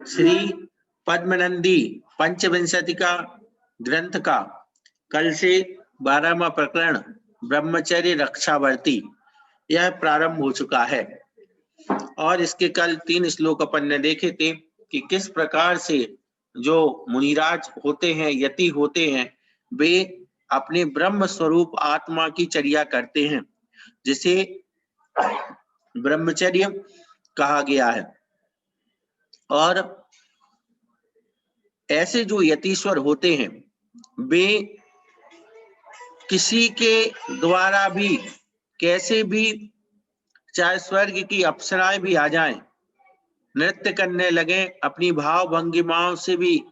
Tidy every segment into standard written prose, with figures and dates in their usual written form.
श्री पद्मनंदी पंचविंशति का ग्रंथ का कल से 12वां प्रकरण ब्रह्मचर्य रक्षावर्ती यह प्रारंभ हो चुका है। और इसके कल 3 श्लोक अपन ने देखे थे कि किस प्रकार से जो मुनिराज होते हैं, यति होते हैं, वे अपने ब्रह्म स्वरूप आत्मा की चर्या करते हैं, जिसे ब्रह्मचर्य कहा गया है। और ऐसे जो यतीश्वर होते हैं, वे किसी के द्वारा भी कैसे भी, चाहे स्वर्ग की अप्सराएं भी आ जाएं, नृत्य करने लगे, अपनी भाव भंगिमाओं से भी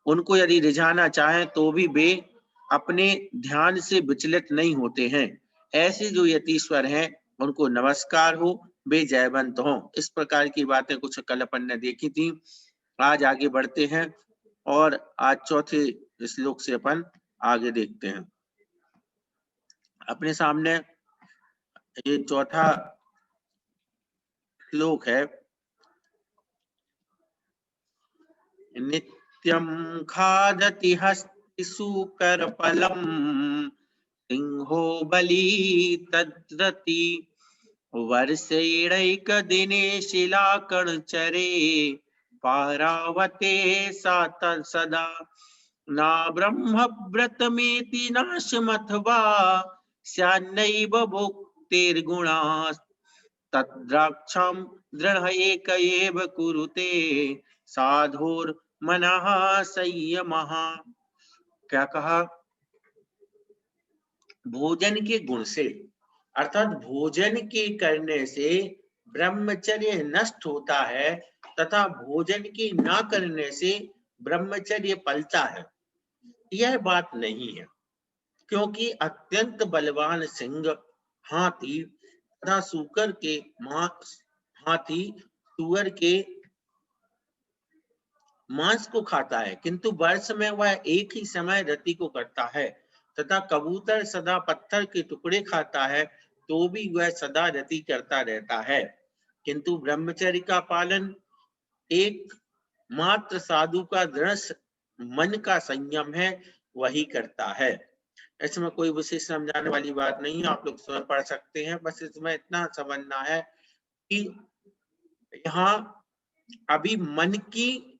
उनको यदि रिझाना चाहें तो भी वे अपने ध्यान से विचलित नहीं होते हैं। ऐसे जो यतीश्वर हैं उनको नमस्कार हो, वे जयवंत हों। इस प्रकार की बातें कुछ कल अपन ने देखी थी। आज आगे बढ़ते हैं और आज चौथे श्लोक से अपन आगे देखते हैं। अपने सामने ये चौथा श्लोक है। नित्यं खादति हस्ति सूकरफलम् सिंहो बली तद्रति वर्षेणैकदिने शिलाकणचरे पारावते सा सदा न ब्रह्मव्रतमेति नाशमथवा स्यान्नैव भोक्तेर्गुणाः तद्राक्षां दृढ एक एव कुरुते साधुर्मनः संयमः। क्या कहा? भोजन के गुण से, अर्थात भोजन के करने से ब्रह्मचर्य नष्ट होता है तथा भोजन के न करने से ब्रह्मचर्य पलता है, यह बात नहीं है। क्योंकि अत्यंत बलवान सिंह हाथी तथा सूकर के हाथी सुअर के मांस को खाता है, किंतु वर्ष में वह एक ही समय रति को करता है, तथा कबूतर सदा पत्थर के टुकड़े खाता है तो भी वह सदा रति करता रहता है। किंतु ब्रह्मचर्य का पालन एक मात्र साधु का दृढ़ मन का संयम है, वही करता है। इसमें कोई विशेष समझाने वाली बात नहीं है, आप लोग स्वयं पढ़ सकते हैं। बस इसमें इतना समझना है कि यहाँ अभी मन की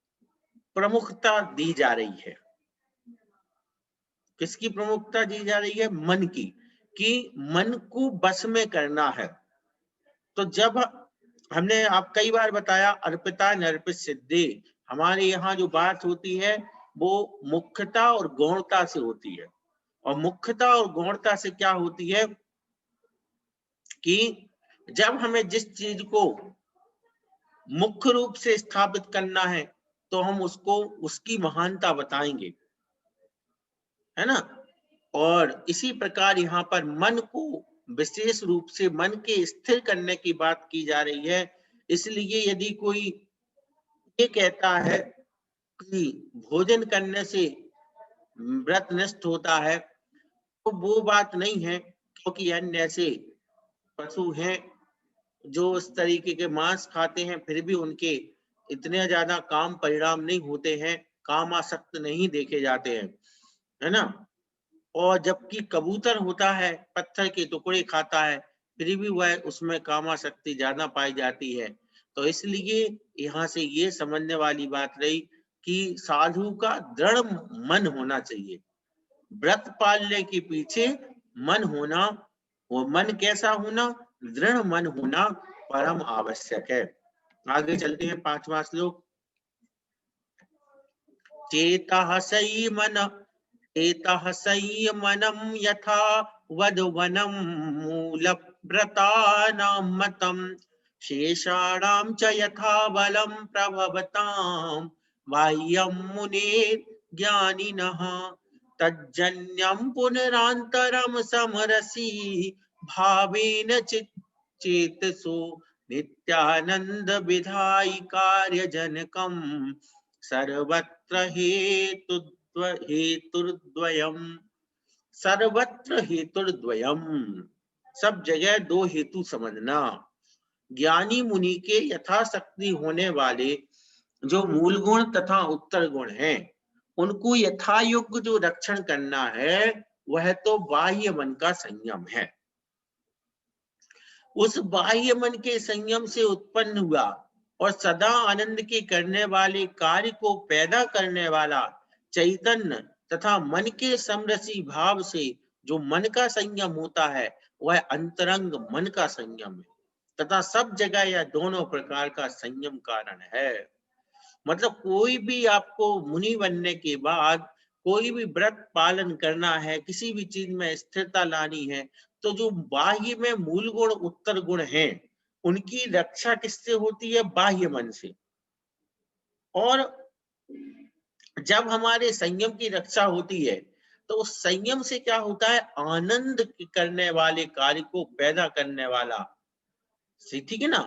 प्रमुखता दी जा रही है। किसकी प्रमुखता दी जा रही है? मन की, कि मन को बस में करना है। तो जब हमने आप कई बार बताया अर्पिता नर्पित सिद्धि, हमारे यहाँ जो बात होती है वो मुख्यता और गौणता से होती है। और मुख्यता और गौणता से क्या होती है कि जब हमें जिस चीज को मुख्य रूप से स्थापित करना है तो हम उसको उसकी महानता बताएंगे, है ना। और इसी प्रकार यहाँ पर मन को विशेष रूप से मन के स्थिर करने की बात की जा रही है। इसलिए यदि कोई ये कहता है कि भोजन करने से व्रत नष्ट होता है, तो वो बात नहीं है, क्योंकि अन्य ऐसे पशु हैं जो इस तरीके के मांस खाते हैं, फिर भी उनके इतने ज्यादा काम परिणाम नहीं होते हैं, कामासक्त नहीं देखे जाते हैं, है ना। और जबकि कबूतर होता है, पत्थर के टुकड़े खाता है, फिर भी वह उसमें कामासक्ति ज्यादा पाई जाती है। तो इसलिए यहाँ से ये समझने वाली बात रही कि साधु का दृढ़ मन होना चाहिए। व्रत पालने के पीछे मन होना, वो मन कैसा होना? दृढ़ मन होना परम आवश्यक है। आगे चलते हैं, 5वां श्लोक। चेतः संयमनं यथा वधवनं मूलव्रतानां मतं शेषाणां च यथा बलं प्रभवतां बाह्यं मुनेर्ज्ञानिनः तज्जन्यं पुनरान्तरं समरसि भावेन चेतसो नित्यानंद विधायि कार्यजनकं सर्वत्र हेतुर्द्वयम्। सर्वत्र हेतुर्द्वयम्, सब जगह दो हेतु समझना। ज्ञानी मुनि के यथाशक्ति होने वाले जो मूल गुण तथा उत्तर गुण हैं उनको यथायोग्य जो रक्षण करना है वह तो बाह्य मन का संयम है। उस बाह्य मन के संयम से उत्पन्न हुआ और सदा आनंद के करने वाले कार्य को पैदा करने वाला चैतन्य तथा मन के समरसी भाव से जो मन का संयम होता है वह अंतरंग मन का संयम है तथा सब जगह यह दोनों प्रकार का संयम कारण है। मतलब कोई भी आपको मुनि बनने के बाद कोई भी व्रत पालन करना है, किसी भी चीज में स्थिरता लानी है, तो जो बाह्य में मूल गुण उत्तर गुण हैं उनकी रक्षा किससे होती है? बाह्य मन से। और जब हमारे संयम की रक्षा होती है तो उस संयम से क्या होता है? आनंद करने वाले कार्य को पैदा करने वाला, ठीक है ना,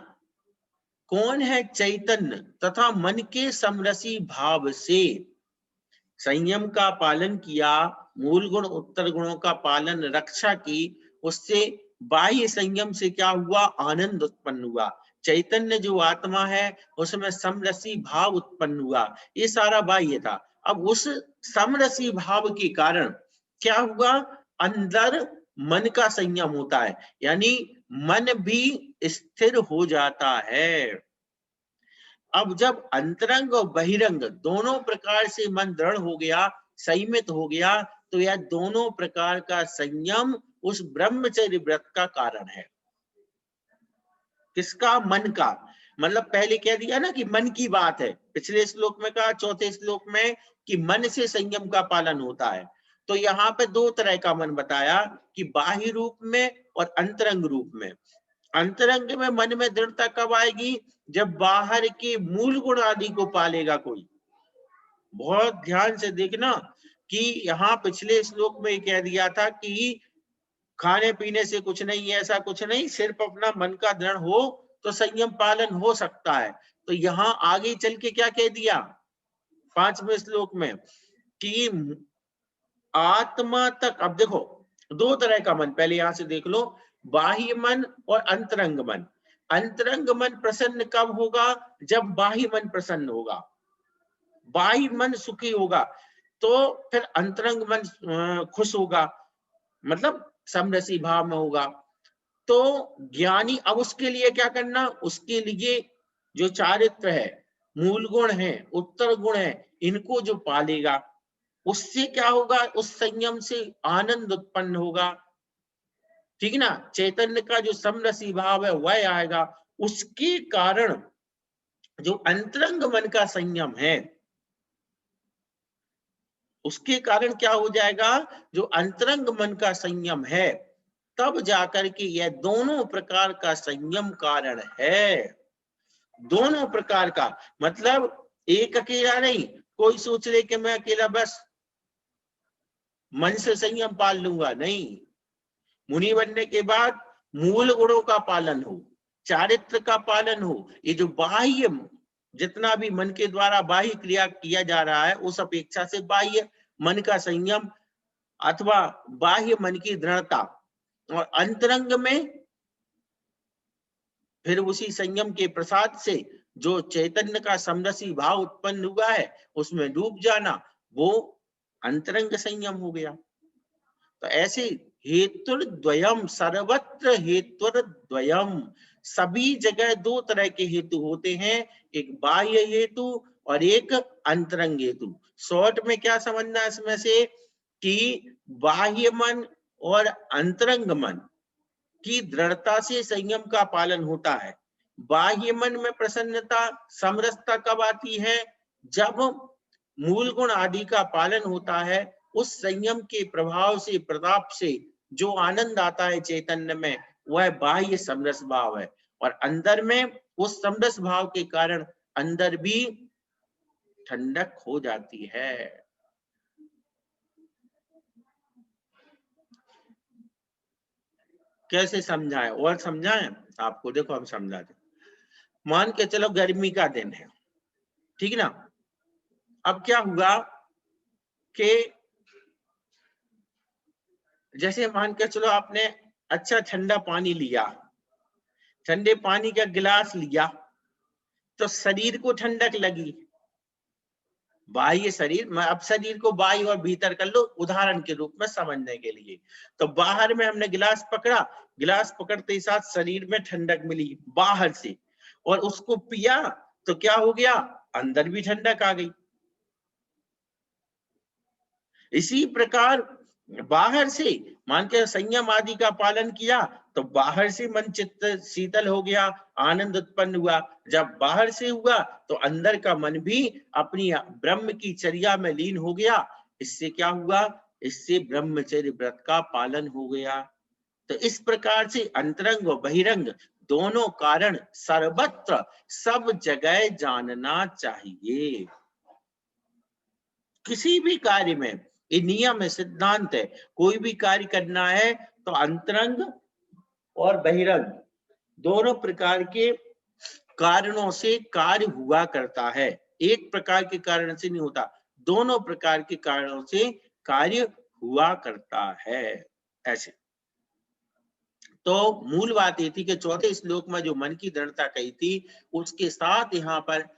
कौन है? चैतन्य तथा मन के समरसी भाव से संयम का पालन किया, मूल गुण उत्तर गुणों का पालन रक्षा की, उससे बाह्य संयम से क्या हुआ? आनंद उत्पन्न हुआ। चैतन्य जो आत्मा है उसमें समरसी भाव उत्पन्न हुआ, ये सारा बाह्य था। अब उस समरसी भाव के कारण क्या हुआ? अंदर मन का संयम होता है, यानी मन भी स्थिर हो जाता है। अब जब अंतरंग और बहिरंग दोनों प्रकार से मन दृढ़ हो गया, संयमित हो गया, तो यह दोनों प्रकार का संयम उस ब्रह्मचर्य व्रत का कारण है। किसका? मन का। मतलब पहले कह दिया ना कि मन की बात है, पिछले श्लोक में कहा, चौथे श्लोक में कि मन से संयम का पालन होता है। तो यहाँ पे दो तरह का मन बताया कि बाह्य रूप में और अंतरंग रूप में। अंतरंग में मन में दृढ़ता कब आएगी? जब बाहर के मूल गुण आदि को पालेगा कोई। बहुत ध्यान से देखना कि यहाँ पिछले श्लोक में कह दिया था कि खाने पीने से कुछ नहीं, ऐसा कुछ नहीं, सिर्फ अपना मन का दृढ़ हो तो संयम पालन हो सकता है। तो यहाँ आगे चल के क्या कह दिया 5वें श्लोक में कि आत्मा तक। अब देखो दो तरह का मन, पहले यहां से देख लो, बाह्य मन और अंतरंग मन। अंतरंग मन प्रसन्न कब होगा? जब बाह्य मन प्रसन्न होगा, बाह्य मन सुखी होगा, तो फिर अंतरंग मन खुश होगा, मतलब समरसी भाव में होगा। तो ज्ञानी अब उसके लिए क्या करना? उसके लिए जो चारित्र है, मूल गुण है, उत्तर गुण है, इनको जो पालेगा उससे क्या होगा? उस संयम से आनंद उत्पन्न होगा, ठीक है ना। चैतन्य का जो समरसी भाव है वह आएगा। उसके कारण जो अंतरंग मन का संयम है, उसके कारण क्या हो जाएगा? जो अंतरंग मन का संयम है, तब जाकर के यह दोनों प्रकार का संयम कारण है। दोनों प्रकार का मतलब एक अकेला नहीं। कोई सोच ले कि मैं अकेला बस मन से संयम पाल लूंगा, नहीं। मुनि बनने के बाद मूल गुणों का पालन हो, चारित्र का पालन हो। ये जो बाह्य जितना भी मन के द्वारा बाह्य क्रिया किया जा रहा है उस अपेक्षा से बाह्य मन का संयम अथवा बाह्य मन की दृढ़ता, और अंतरंग में फिर उसी संयम के प्रसाद से जो चैतन्य का समरसी भाव उत्पन्न हुआ है उसमें डूब जाना, वो अंतरंग संयम हो गया। तो ऐसे हेतुर्द्वयम, सर्वत्र हेतुर्द्वयम, सभी जगह दो तरह के हेतु होते हैं, एक बाह्य हेतु और एक अंतरंग हेतु। शॉर्ट में क्या समझना है इसमें से कि बाह्य मन और अंतरंग मन की दृढ़ता से संयम का पालन होता है। बाह्य मन में प्रसन्नता समरसता कब आती है? जब मूल गुण आदि का पालन होता है। उस संयम के प्रभाव से, प्रताप से जो आनंद आता है चैतन्य में, वह बाह्य समरस भाव है। और अंदर में उस समरस भाव के कारण अंदर भी ठंडक हो जाती है। कैसे समझाएं? और समझाएं आपको? देखो हम समझाते। मान के चलो गर्मी का दिन है, ठीक है ना। अब क्या हुआ कि जैसे मान के चलो आपने अच्छा ठंडा पानी लिया, ठंडे पानी का गिलास लिया, तो शरीर को ठंडक लगी, बाह्य शरीर, मैं अब शरीर को बाह्य और भीतर कर लो उदाहरण के रूप में समझने के लिए। तो बाहर में हमने गिलास पकड़ा, गिलास पकड़ते ही साथ शरीर में ठंडक मिली बाहर से, और उसको पिया तो क्या हो गया, अंदर भी ठंडक आ गई। इसी प्रकार बाहर से मान के संयम आदि का पालन किया तो बाहर से मन चित्त शीतल हो गया, आनंद उत्पन्न हुआ। जब बाहर से हुआ तो अंदर का मन भी अपनी ब्रह्म की चर्या में लीन हो गया। इससे क्या हुआ, इससे ब्रह्मचर्य व्रत का पालन हो गया। तो इस प्रकार से अंतरंग और बहिरंग दोनों कारण सर्वत्र सब जगह जानना चाहिए। किसी भी कार्य में ये नियम है, सिद्धांत है, कोई भी कार्य करना है तो अंतरंग और बहिरंग दोनों प्रकार के कारणों से कार्य हुआ करता है। एक प्रकार के कारण से नहीं होता, दोनों प्रकार के कारणों से कार्य हुआ करता है। ऐसे तो मूल बात ये थी कि चौथे श्लोक में जो मन की दृढ़ता कही थी उसके साथ यहाँ पर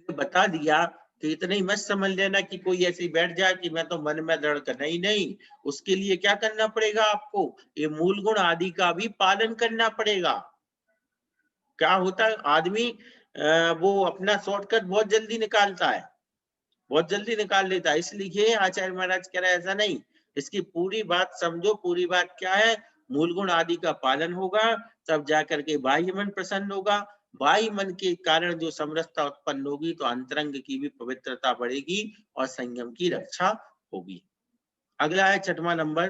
बता दिया कि इतना ही मत समझ लेना कि कोई ऐसे बैठ जाए कि मैं तो मन में दृढ़ कर, नहीं नहीं, उसके लिए क्या करना पड़ेगा, आपको ये मूल गुण आदि का भी पालन करना पड़ेगा। क्या होता है, आदमी वो अपना शॉर्टकट बहुत जल्दी निकालता है, बहुत जल्दी निकाल लेता है, इसलिए आचार्य महाराज कह रहे हैं ऐसा नहीं, इसकी पूरी बात समझो। पूरी बात क्या है, मूल गुण आदि का पालन होगा तब जाकर के बाह्य मन प्रसन्न होगा। बाह्य मन के कारण जो समरसता उत्पन्न होगी तो अंतरंग की भी पवित्रता बढ़ेगी और संयम की रक्षा होगी। अगला है 6वां नंबर,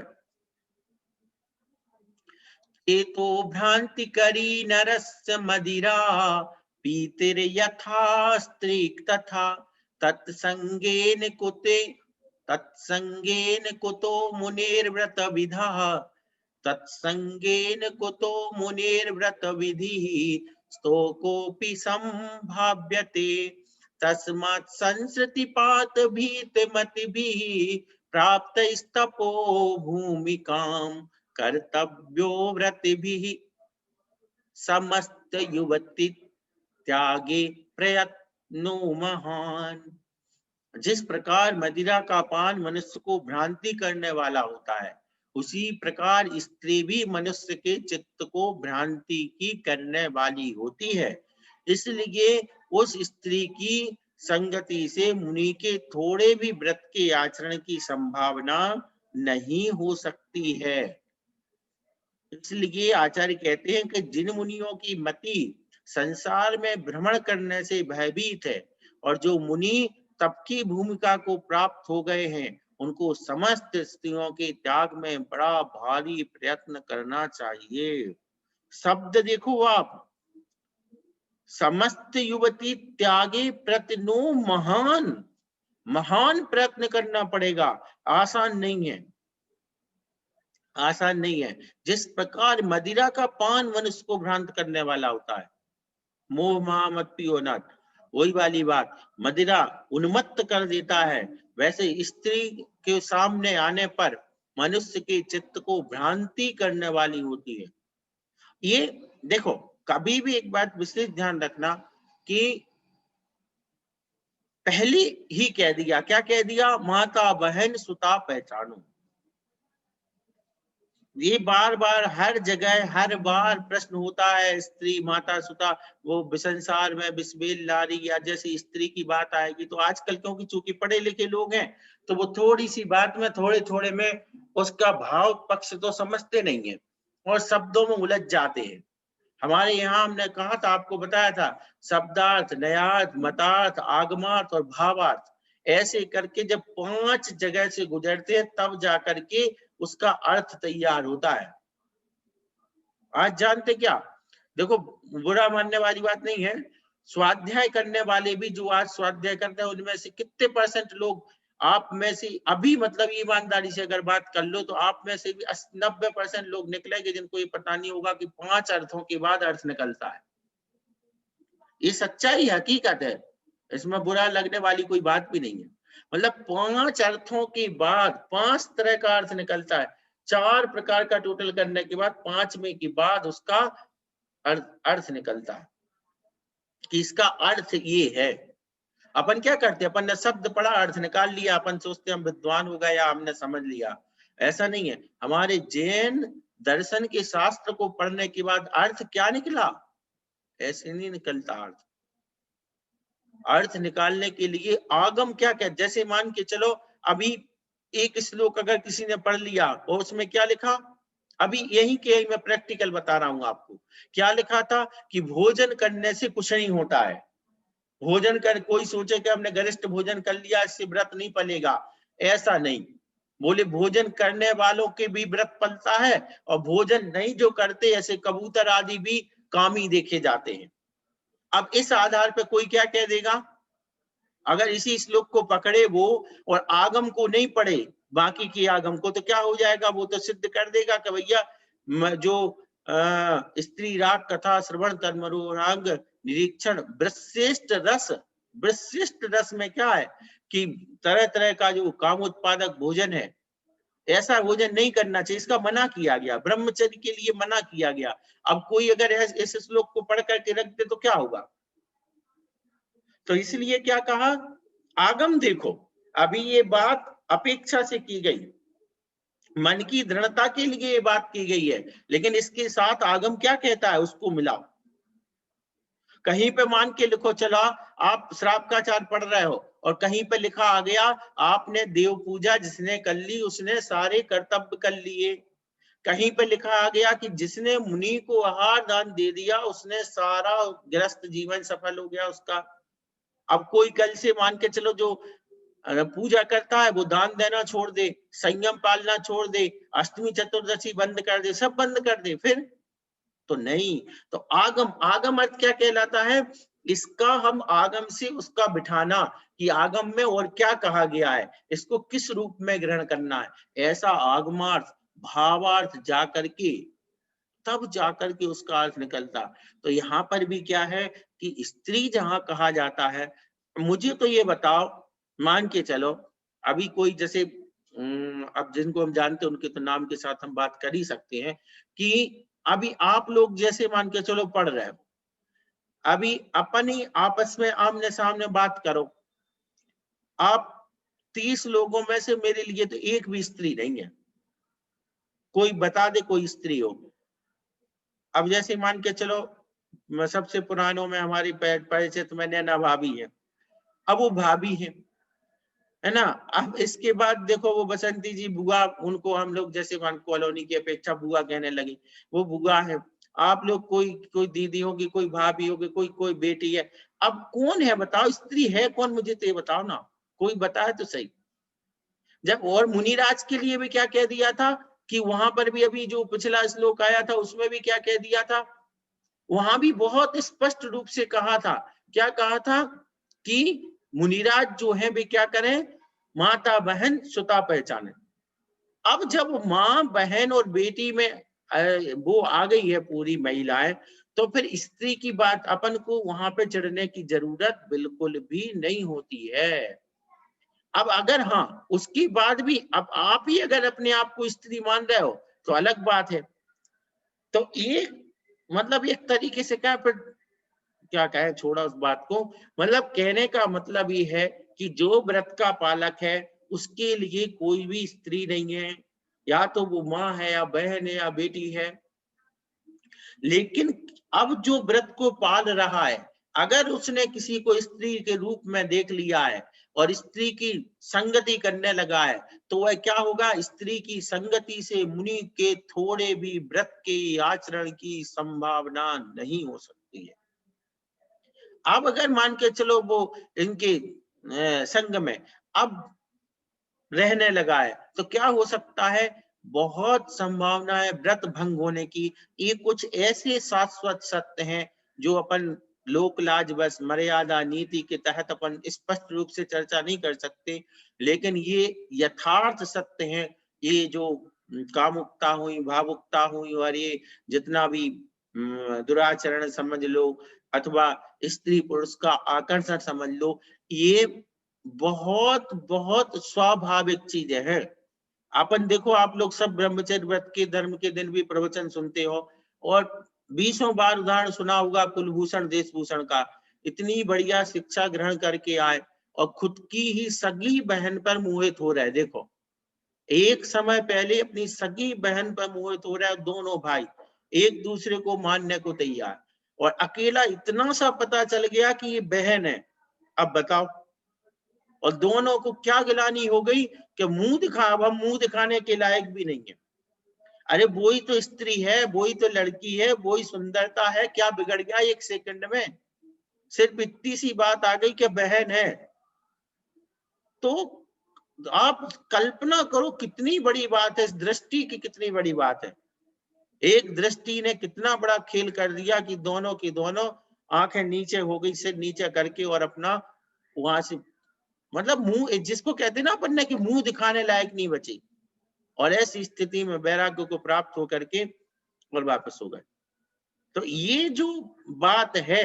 तो भ्रांति करी नरस्य मदिरा पीतिर यथा स्त्रीक तथा तत्संगेन कुतो मुनिर्व्रत विधा तत्संगेन कुतो मुनिर्व्रत विधि स्तोकोऽपि संभाव्यते तस्मात् संसृतिपात भीतमतिभिः प्राप्तस्तपो भूमिकां कर्तव्यो व्रतिभिः समस्त युवति त्यागे प्रयत्नो महान। जिस प्रकार मदिरा का पान मनुष्य को भ्रांति करने वाला होता है, उसी प्रकार स्त्री भी मनुष्य के चित्त को भ्रांति की करने वाली होती है। इसलिए उस स्त्री की संगति से मुनि के थोड़े भी व्रत के आचरण की संभावना नहीं हो सकती है। इसलिए आचार्य कहते हैं कि जिन मुनियों की मति संसार में भ्रमण करने से भयभीत है और जो मुनि तप की भूमिका को प्राप्त हो गए हैं, उनको समस्त स्त्रियों के त्याग में बड़ा भारी प्रयत्न करना चाहिए। शब्द देखो आप, समस्त युवती त्यागे प्रत्यनो महान, महान प्रयत्न करना पड़ेगा, आसान नहीं है, आसान नहीं है। जिस प्रकार मदिरा का पान मनुष्य को भ्रांत करने वाला होता है, मोह माह मत पियो नाथ, वही वाली बात, मदिरा उन्मत्त कर देता है, वैसे स्त्री के सामने आने पर मनुष्य के चित्त को भ्रांति करने वाली होती है। ये देखो, कभी भी एक बात विशेष ध्यान रखना कि पहले ही कह दिया, क्या कह दिया, माता बहन सुता पहचानो। ये बार बार हर जगह हर बार प्रश्न होता है, स्त्री माता सुता, वो संसार में बिस्मिल नारी, या जैसे स्त्री की बात आएगी तो आजकल क्योंकि चूंकि पढ़े लिखे लोग हैं तो वो थोड़ी सी बात में थोड़े थोड़े में उसका भाव पक्ष तो समझते नहीं है और शब्दों में उलझ जाते हैं। हमारे यहाँ हमने कहा था, आपको बताया था, शब्दार्थ, नयार्थ, मतार्थ, आगमार्थ और भावार्थ, ऐसे करके जब 5 जगह से गुजरते हैं तब जाकर के उसका अर्थ तैयार होता है। आज जानते क्या, देखो बुरा मानने वाली बात नहीं है, स्वाध्याय करने वाले भी जो आज स्वाध्याय करते हैं उनमें से कितने % लोग, आप में से अभी मतलब ईमानदारी से अगर बात कर लो तो आप में से भी 90% लोग निकलेंगे जिनको ये पता नहीं होगा कि 5 अर्थों के बाद अर्थ निकलता है। ये सच्चाई हकीकत है, इसमें बुरा लगने वाली कोई बात भी नहीं है। मतलब 5 अर्थों के बाद 5 तरह का अर्थ निकलता है, 4 प्रकार का टोटल करने के बाद 5वें के बाद उसका अर्थ निकलता है। कि इसका अर्थ ये है। अपन क्या करते हैं, अपन ने शब्द पढ़ा, अर्थ निकाल लिया, अपन सोचते हैं हम विद्वान हो गए या हमने समझ लिया। ऐसा नहीं है। हमारे जैन दर्शन के शास्त्र को पढ़ने के बाद अर्थ क्या निकला, ऐसे नहीं निकलता अर्थ। अर्थ निकालने के लिए आगम क्या कहते, जैसे मान के चलो अभी एक श्लोक अगर किसी ने पढ़ लिया और उसमें क्या लिखा, अभी यही के मैं प्रैक्टिकल बता रहा हूं आपको, क्या लिखा था कि भोजन करने से कुछ नहीं होता है। भोजन कर, कोई सोचे कि हमने गरिष्ठ भोजन कर लिया इससे व्रत नहीं पलेगा, ऐसा नहीं। बोले भोजन करने वालों के भी व्रत पलता है और भोजन नहीं जो करते ऐसे कबूतर आदि भी कामी देखे जाते हैं। अब इस आधार पर कोई क्या कह देगा, अगर इसी श्लोक को पकड़े वो और आगम को नहीं पढ़े, बाकी की आगम को, तो क्या हो जाएगा, वो तो सिद्ध कर देगा कि भैया जो स्त्री राग कथा श्रवण तन्मरुराग निरीक्षण वृश्रेष्ठ रस, वृश्रेष्ठ रस में क्या है कि तरह तरह का जो काम उत्पादक भोजन है, ऐसा भोजन नहीं करना चाहिए, इसका मना किया गया, ब्रह्मचर्य के लिए मना किया गया। अब कोई अगर इस श्लोक को पढ़ करके रख दे तो क्या होगा, तो इसलिए क्या कहा, आगम देखो, अभी ये बात अपेक्षा से की गई, मन की दृढ़ता के लिए ये बात की गई है, लेकिन इसके साथ आगम क्या कहता है उसको मिलाओ। कहीं पे मान के लिखो, चला आप श्राप का चार पढ़ रहे हो और कहीं पे लिखा आ गया आपने देव पूजा जिसने कर ली उसने सारे कर्तव्य कर लिए। कहीं पे लिखा आ गया कि जिसने मुनि को आहार दान दे दिया उसने सारा गृहस्थ जीवन सफल हो गया उसका। अब कोई कल से मान के चलो जो पूजा करता है वो दान देना छोड़ दे, संयम पालना छोड़ दे, अष्टमी चतुर्दशी बंद कर दे, सब बंद कर दे, फिर तो नहीं। तो आगम, आगम अर्थ क्या कहलाता है, इसका हम आगम से उसका बिठाना कि आगम में और क्या कहा गया है, इसको किस रूप में ग्रहण करना है, ऐसा आगमार्थ भावार्थ जाकर के तब जाकर के उसका अर्थ निकलता। तो यहाँ पर भी क्या है कि स्त्री जहां कहा जाता है, मुझे तो ये बताओ, मान के चलो अभी कोई जैसे अब जिनको हम जानते हैं उनके तो नाम के साथ हम बात कर ही सकते हैं कि अभी आप लोग जैसे मान के चलो पढ़ रहे हो, अभी अपन ही आपस में आमने सामने बात करो, आप 30 लोगों में से मेरे लिए तो एक भी स्त्री नहीं है, कोई बता दे कोई स्त्री हो। अब जैसे मान के चलो सबसे पुरानों में हमारी परिचित में नैना भाभी है, अब वो भाभी है ना। अब इसके बाद देखो वो बसंती जी बुआ, उनको हम लोग जैसे कॉलोनी की अपेक्षा बुआ कहने लगे, वो बुआ है। आप लोग कोई कोई दीदी होगी, कोई भाभी होगी, कोई कोई बेटी है, अब कौन है बताओ, स्त्री है कौन, मुझे तो ये बताओ ना, कोई बताए तो सही। जब और मुनिराज के लिए भी क्या कह दिया था कि वहां पर भी अभी जो पिछला श्लोक आया था उसमें भी क्या कह दिया था, वहां भी बहुत स्पष्ट रूप से कहा था, क्या कहा था कि मुनिराज जो है वे क्या करें, माता बहन सुता पहचाने। अब जब माँ बहन और बेटी में वो आ गई है पूरी महिलाएं, तो फिर स्त्री की बात अपन को वहां पे चढ़ने की जरूरत बिल्कुल भी नहीं होती है। अब अगर हाँ उसके बाद भी अब आप ही अगर अपने आप को स्त्री मान रहे हो तो अलग बात है। तो एक मतलब एक तरीके से क्या, फिर क्या कहे, छोड़ा उस बात को, मतलब कहने का मतलब ये है कि जो व्रत का पालक है उसके लिए कोई भी स्त्री नहीं है, या तो वो माँ है या बहन है या बेटी है। लेकिन अब जो व्रत को पाल रहा है, अगर उसने किसी को स्त्री के रूप में देख लिया है और स्त्री की संगति करने लगा है, तो वह क्या होगा, स्त्री की संगति से मुनि के थोड़े भी व्रत के आचरण की संभावना नहीं हो सकती है। अब अगर मान के चलो वो इनके संग में अब रहने लगा है, तो क्या हो सकता है, बहुत संभावना है व्रत भंग होने की। ये कुछ ऐसे शाश्वत सत्य हैं जो अपन लोक लाज बस मर्यादा नीति के तहत अपन स्पष्ट रूप से चर्चा नहीं कर सकते, लेकिन ये यथार्थ सत्य हैं। ये जो कामुकता हुई, भावुकता हुई और ये जितना भी दुराचरण समझ लो अथवा स्त्री पुरुष का आकर्षण समझ लो, ये बहुत बहुत स्वाभाविक चीजें हैं। अपन देखो, आप लोग सब ब्रह्मचर्य व्रत के धर्म के दिन भी प्रवचन सुनते हो और 20 बार उदाहरण सुना होगा कुलभूषण देशभूषण का, इतनी बढ़िया शिक्षा ग्रहण करके आए और खुद की ही सगी बहन पर मोहित हो रहे। देखो, एक समय पहले अपनी सगी बहन पर मोहित हो रहा है, दोनों भाई एक दूसरे को मानने को तैयार, और अकेला इतना सा पता चल गया कि ये बहन है। अब बताओ, और दोनों को क्या गिलानी हो गई कि मुंह दिखा, अब हम मुंह दिखाने के लायक भी नहीं है। अरे वो ही तो स्त्री है, वो ही तो लड़की है, वो ही सुंदरता है, क्या बिगड़ गया एक सेकंड में? सिर्फ इतनी सी बात आ गई कि बहन है। तो आप कल्पना करो कितनी बड़ी बात है, इस दृष्टि की कितनी बड़ी बात है। एक दृष्टि ने कितना बड़ा खेल कर दिया कि दोनों की दोनों आंखें नीचे हो गई, सिर नीचे करके, और अपना वहां से मतलब मुंह, जिसको कहते ना अपन ने कि मुंह दिखाने लायक नहीं बची, और ऐसी स्थिति में वैराग्य को प्राप्त होकर के और वापस हो गए। तो ये जो बात है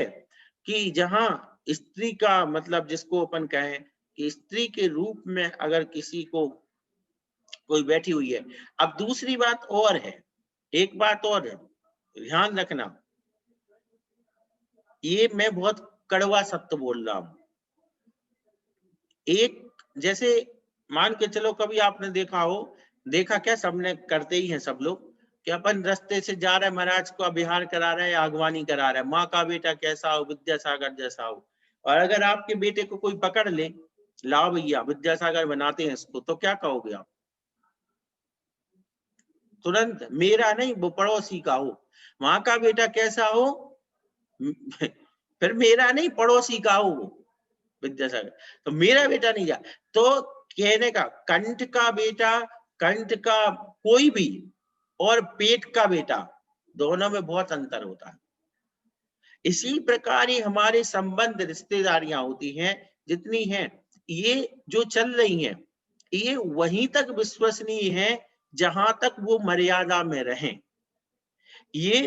कि जहां स्त्री का मतलब, जिसको अपन कहें कि स्त्री के रूप में अगर किसी को कोई बैठी हुई है। अब दूसरी बात और है, एक बात और है, ध्यान रखना, ये मैं बहुत कड़वा सत्य बोल रहा हूं। एक, जैसे मान के चलो कभी आपने देखा हो, देखा क्या, सबने करते ही हैं सब लोग, कि अपन रास्ते से जा रहे हैं, महाराज को बिहार करा रहे हैं, अगवानी करा रहे हैं, माँ का बेटा कैसा हो, विद्यासागर जैसा हो। और अगर आपके बेटे को कोई पकड़ ले, लाओ भैया विद्यासागर बनाते हैं इसको, तो क्या कहोगे आप? तुरंत, मेरा नहीं वो पड़ोसी का हो। माँ का बेटा कैसा हो, फिर मेरा नहीं पड़ोसी का हो वो विद्यासागर, तो मेरा बेटा नहीं जा। तो कहने का, कंठ का बेटा, कंठ का कोई भी, और पेट का बेटा, दोनों में बहुत अंतर होता है। इसी प्रकार ही हमारे संबंध, रिश्तेदारियां होती हैं जितनी हैं, ये जो चल रही हैं, ये वहीं तक विश्वसनीय है जहां तक वो मर्यादा में रहें। ये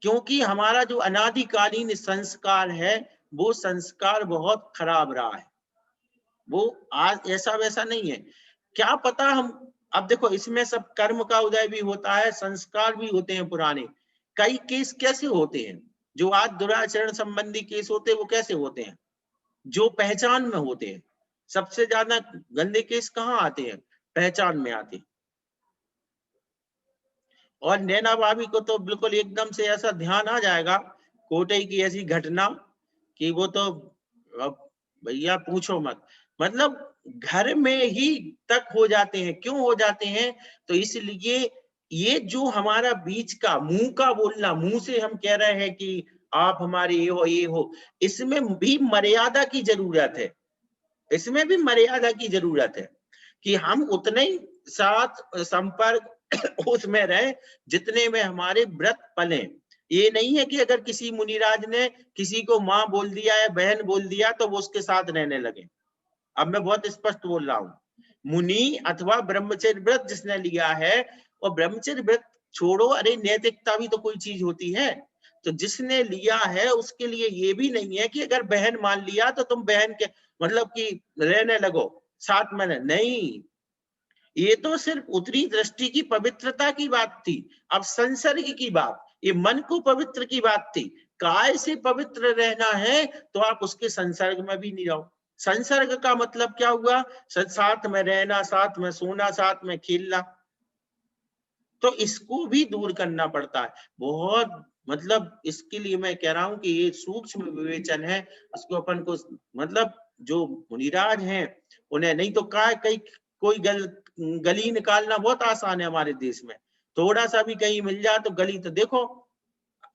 क्योंकि हमारा जो अनादिकालीन संस्कार है, वो संस्कार बहुत खराब रहा है, वो आज ऐसा वैसा नहीं है। क्या पता हम, अब देखो इसमें सब कर्म का उदय भी होता है, संस्कार भी होते हैं पुराने। कई केस कैसे होते हैं, जो आज दुराचरण संबंधी केस होते हैं, वो कैसे होते हैं, जो पहचान में होते हैं। सबसे ज्यादा गंदे केस कहाँ आते हैं? पहचान में आते हैं। और नैना भाभी को तो बिल्कुल एकदम से ऐसा ध्यान आ जाएगा, कोटई की ऐसी घटना कि वो तो अब भैया पूछो मत। मतलब घर में ही तक हो जाते हैं। क्यों हो जाते हैं? तो इसलिए ये जो हमारा बीच का मुंह का बोलना, मुंह से हम कह रहे हैं कि आप हमारे ये हो ये हो, इसमें भी मर्यादा की जरूरत है। इसमें भी मर्यादा की जरूरत है कि हम उतने ही साथ संपर्क उसमें रहे जितने में हमारे व्रत पले। ये नहीं है कि अगर किसी मुनिराज ने किसी को माँ बोल दिया है, बहन बोल दिया, तो वो उसके साथ रहने लगे। अब मैं बहुत स्पष्ट बोल रहा हूं, मुनि अथवा ब्रह्मचर्य व्रत जिसने लिया है, और ब्रह्मचर्य व्रत छोड़ो, अरे नैतिकता भी तो कोई चीज होती है। तो जिसने लिया है उसके लिए ये भी नहीं है कि अगर बहन मान लिया तो तुम बहन के मतलब कि रहने लगो साथ में, नहीं। ये तो सिर्फ उत्तरी दृष्टि की पवित्रता की बात थी। अब संसर्ग की बात, ये मन को पवित्र की बात थी। काय से पवित्र रहना है तो आप उसके संसर्ग में भी नहीं रहो। संसर्ग का मतलब क्या हुआ? साथ में रहना, साथ में सोना, साथ में खेलना। तो इसको भी दूर करना पड़ता है बहुत। मतलब इसके लिए मैं कह रहा हूं कि ये सूक्ष्म विवेचन है, इसको अपन को मतलब जो मुनिराज हैं उन्हें नहीं तो कई कोई गली निकालना बहुत आसान है हमारे देश में। थोड़ा सा भी कहीं मिल जाए तो गली, तो देखो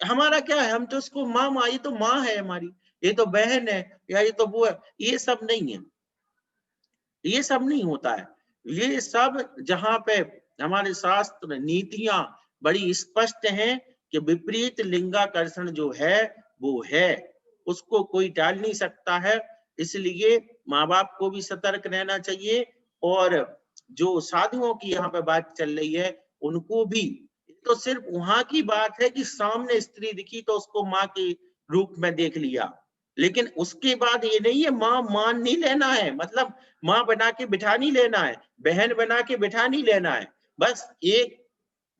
हमारा क्या है, हम तो उसको माँ माँ, ये तो माँ है हमारी, ये तो बहन है, या ये तो वो है। ये सब नहीं है, ये सब नहीं होता है। ये सब जहां पे हमारे शास्त्र नीतियां बड़ी स्पष्ट हैं कि विपरीत लिंगाकर्षण जो है वो है, उसको कोई टाल नहीं सकता है। इसलिए माँ बाप को भी सतर्क रहना चाहिए, और जो साधुओं की यहाँ पे बात चल रही है उनको भी। तो सिर्फ वहां की बात है कि सामने स्त्री दिखी तो उसको माँ के रूप में देख लिया, लेकिन उसके बाद ये नहीं है माँ मान नहीं लेना है, मतलब माँ बना के बिठा नहीं लेना है, बहन बना के बिठा नहीं लेना है। बस एक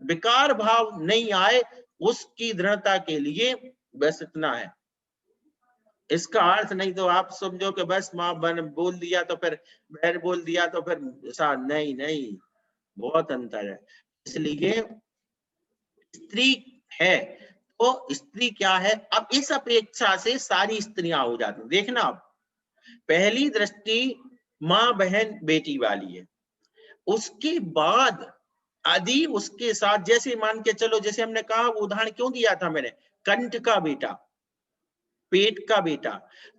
विकार भाव नहीं आए उसकी दृढ़ता के लिए, बस इतना है। इसका अर्थ नहीं तो आप समझो कि बस माँ बोल दिया तो फिर बहन बोल दिया तो फिर नहीं नहीं, बहुत अंतर है। इसलिए स्त्री है तो स्त्री क्या है, अब इस अपेक्षा से सारी स्त्रियां हो जाती। देखना आप, पहली दृष्टि माँ बहन बेटी वाली है, उसके बाद यदि उसके साथ जैसे मान के चलो, जैसे हमने कहा उदाहरण क्यों दिया था मैंने, कंठ का बेटा, पेट का बेटा,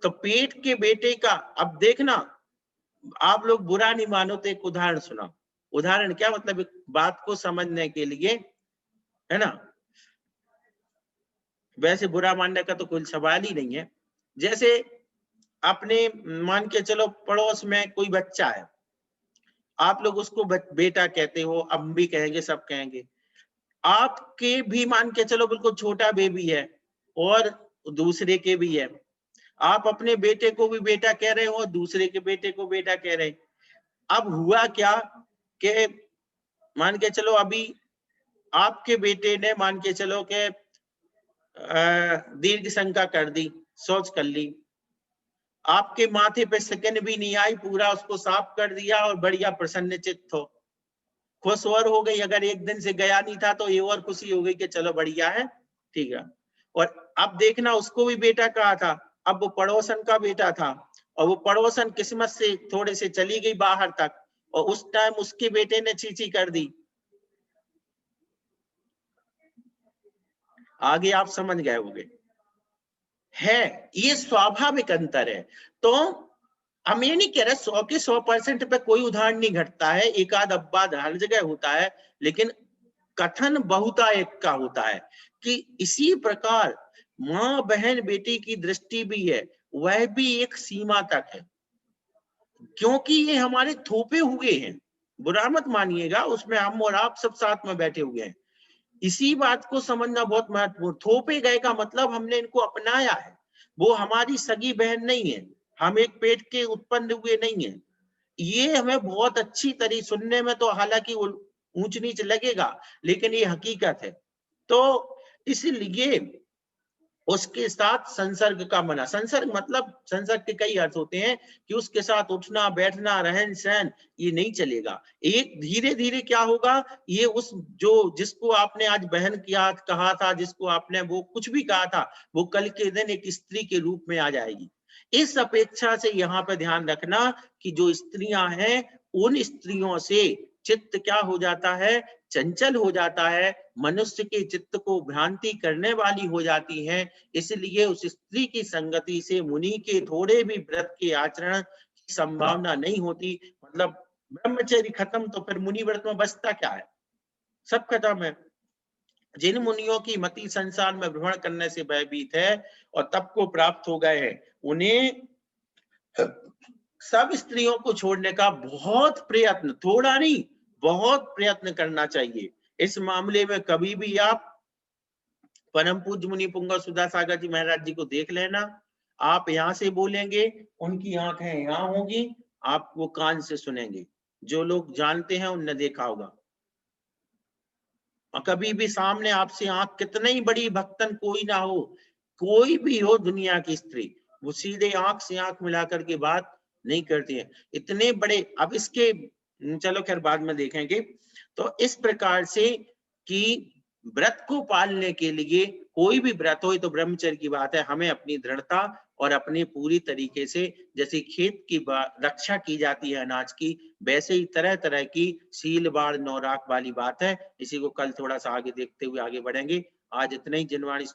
तो पेट के बेटे का, अब देखना आप लोग बुरा नहीं मानो तो एक उदाहरण सुना। उदाहरण क्या मतलब, एक बात को समझने के लिए, है ना, वैसे बुरा मानने का तो कोई सवाल ही नहीं है। जैसे अपने मान के चलो पड़ोस में कोई बच्चा है, आप लोग उसको बेटा कहते हो, अब भी कहेंगे, सब कहेंगे। आपके भी मान के चलो बिल्कुल छोटा बेबी है और दूसरे के भी है, आप अपने बेटे को भी बेटा कह रहे हो, दूसरे के बेटे को बेटा कह रहे हैं। अब हुआ क्या कि मान के चलो अभी आपके बेटे ने मान के चलो कि दीर्घ शंका कर दी, सोच कर ली, आपके माथे पे सेकंड भी नहीं आई, पूरा उसको साफ कर दिया और बढ़िया प्रसन्न चित्त हो, खुश और हो गई। अगर एक दिन से गया नहीं था तो ये और खुशी हो गई कि चलो बढ़िया है, ठीक है। और अब देखना उसको भी बेटा कहा था, अब वो पड़ोसन का बेटा था और वो पड़ोसन किस्मत से थोड़े से चली गई बाहर तक, और उस टाइम उसके बेटे ने चींची कर दी। आगे आप समझ गए होंगे, है ये स्वाभाविक अंतर है। तो हम ये नहीं कह रहे 100 के 100% पे कोई उदाहरण नहीं घटता है, एक आध अपवाद हर जगह होता है, लेकिन कथन बहुतायत का होता है कि इसी प्रकार माँ बहन बेटी की दृष्टि भी है, वह भी एक सीमा तक है, क्योंकि ये हमारे थोपे हुए हैं, बुरा मत मानिएगा, उसमें हम और आप सब साथ में बैठे हुए हैं। इसी बात को समझना बहुत महत्वपूर्ण, थोपे गए का मतलब हमने इनको अपनाया है, वो हमारी सगी बहन नहीं है, हम एक पेट के उत्पन्न हुए नहीं है। ये हमें बहुत अच्छी तरह सुनने में तो हालांकि ऊंच नीच लगेगा, लेकिन ये हकीकत है। तो इसलिए उसके साथ संसर्ग का मना, संसर्ग मतलब संसर्ग के कई अर्थ होते हैं कि उसके साथ उठना बैठना रहन सहन ये नहीं चलेगा। एक धीरे धीरे क्या होगा, ये उस जो जिसको आपने आज बहन किया कहा था, जिसको आपने वो कुछ भी कहा था, वो कल के दिन एक स्त्री के रूप में आ जाएगी। इस अपेक्षा से यहाँ पे ध्यान रखना कि जो स्त्रियां हैं उन स्त्रियों से चित्त क्या हो जाता है, चंचल हो जाता है, मनुष्य के चित्त को भ्रांति करने वाली हो जाती हैं। इसलिए उस स्त्री की संगति से मुनि के थोड़े भी व्रत के आचरण की संभावना नहीं होती। मतलब ब्रह्मचर्य खत्म तो फिर मुनि व्रत में बचता क्या है, सब खत्म है। जिन मुनियों की मति संसार में भ्रमण करने से भयभीत है और तप को प्राप्त हो गए हैं, उन्हें सब स्त्रियों को छोड़ने का बहुत प्रयत्न, थोड़ा नहीं बहुत प्रयत्न करना चाहिए। इस मामले में कभी भी आप परम पूज्य मुनि पुंगव सुधा सागर जी महाराज जी को देख लेना, आप यहाँ से बोलेंगे, उनकी आंखें यहाँ होगी, आप वो कान से सुनेंगे। जो लोग जानते हैं उनने देखा होगा, और कभी भी सामने आपसे आंख कितनी ही बड़ी भक्तन कोई ना हो, कोई भी हो दुनिया की स्त्री, वो सीधे आंख से आंख मिलाकर के बात नहीं करती है। इतने बड़े, अब इसके चलो खैर बाद में देखेंगे। तो इस प्रकार से कि व्रत को पालने के लिए कोई भी व्रत हो, तो ब्रह्मचर्य की बात है, हमें अपनी दृढ़ता और अपने पूरी तरीके से, जैसे खेत की रक्षा की जाती है अनाज की, वैसे ही तरह तरह की सील बाढ़ नौराख वाली बात है। इसी को कल थोड़ा सा आगे देखते हुए आगे बढ़ेंगे। आज इतना ही। जिनवाणी